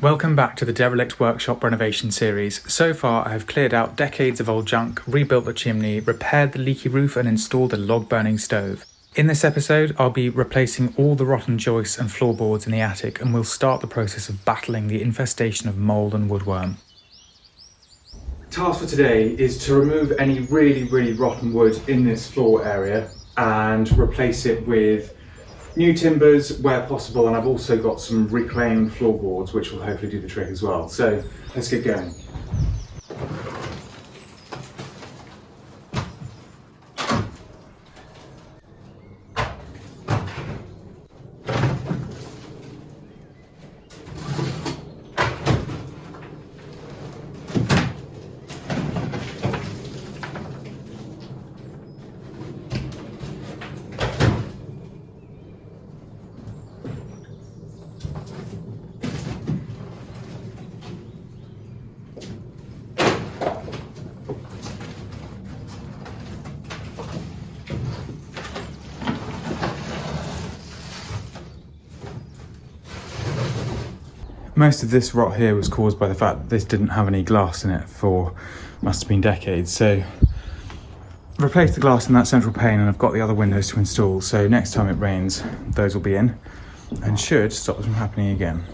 Welcome back to the Derelict Workshop renovation series. So far I have cleared out decades of old junk, rebuilt the chimney, repaired the leaky roof and installed a log burning stove. In this episode I'll be replacing all the rotten joists and floorboards in the attic, and we'll start the process of battling the infestation of mould and woodworm. Task for today is to remove any really rotten wood in this floor area and replace it with new timbers where possible, and I've also got some reclaimed floorboards which will hopefully do the trick as well. So let's get going. Most of this rot here was caused by the fact that this didn't have any glass in it for, must have been decades. So replaced the glass in that central pane, and I've got the other windows to install. So next time it rains, those will be in and should stop them from happening again.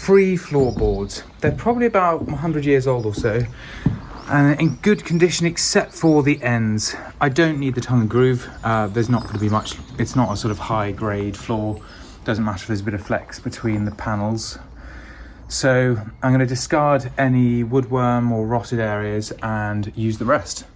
Three floorboards. They're probably about 100 years old or so, and in good condition except for the ends. I don't need the tongue and groove. There's not going to be much. It's not a sort of high grade floor. Doesn't matter if there's a bit of flex between the panels. So I'm going to discard any woodworm or rotted areas and use the rest.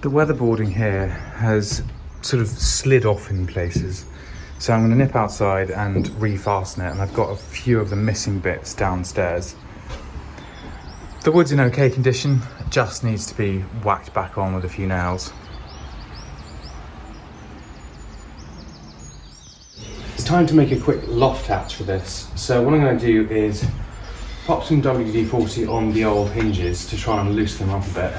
The weatherboarding here has sort of slid off in places, so I'm going to nip outside and refasten it, and I've got a few of the missing bits downstairs. The wood's in okay condition, it just needs to be whacked back on with a few nails. It's time to make a quick loft hatch for this, so what I'm going to do is pop some WD-40 on the old hinges to try and loosen them up a bit.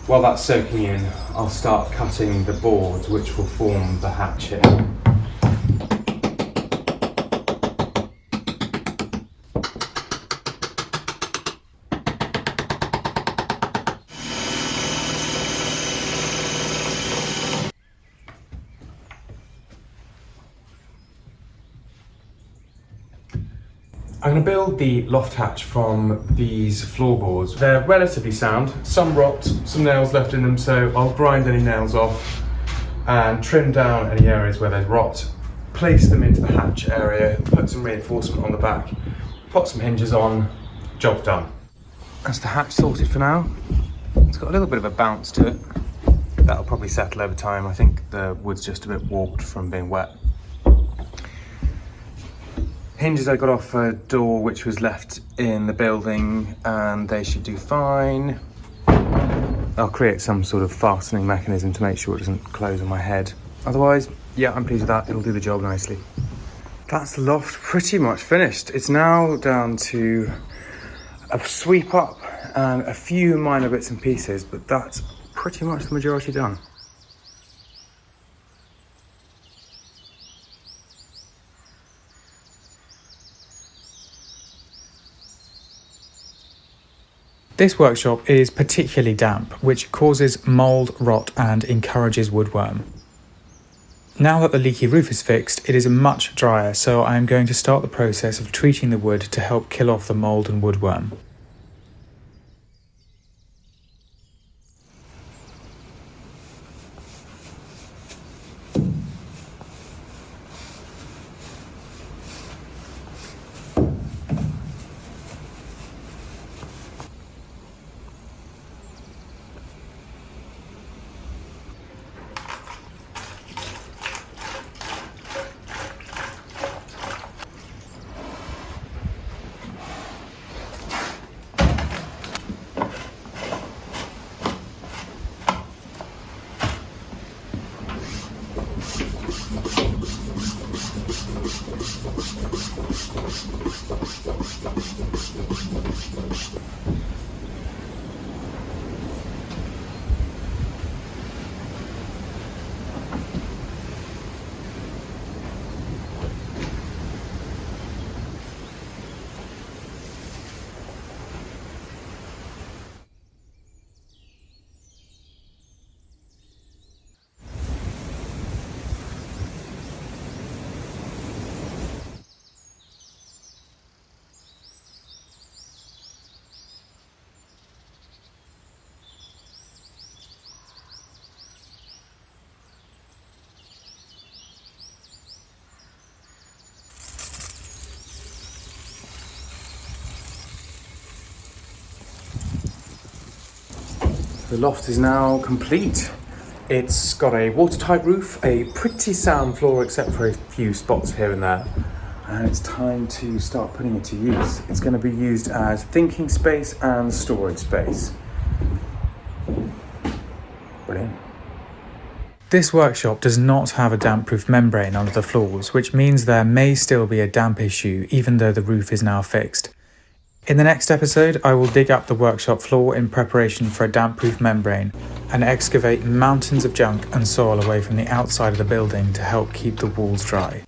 While that's soaking in, I'll start cutting the boards which will form the hatch here. I'm going to build the loft hatch from these floorboards. They're relatively sound, some rot, some nails left in them, so I'll grind any nails off and trim down any areas where there's rot, place them into the hatch area, put some reinforcement on the back, put some hinges on, job's done. That's the hatch sorted for now. It's got a little bit of a bounce to it. That'll probably settle over time. I think the wood's just a bit warped from being wet. Hinges I got off a door which was left in the building, and they should do fine. I'll create some sort of fastening mechanism to make sure it doesn't close on my head. Otherwise, yeah, I'm pleased with that. It'll do the job nicely. That's the loft pretty much finished. It's now down to a sweep up and a few minor bits and pieces, but that's pretty much the majority done. This workshop is particularly damp, which causes mould, rot and encourages woodworm. Now that the leaky roof is fixed, it is much drier, so I am going to start the process of treating the wood to help kill off the mould and woodworm. The loft is now complete. It's got a watertight roof, a pretty sound floor except for a few spots here and there, and it's time to start putting it to use. It's going to be used as thinking space and storage space. Brilliant. This workshop does not have a damp-proof membrane under the floors, which means there may still be a damp issue even though the roof is now fixed. In the next episode, I will dig up the workshop floor in preparation for a damp-proof membrane and excavate mountains of junk and soil away from the outside of the building to help keep the walls dry.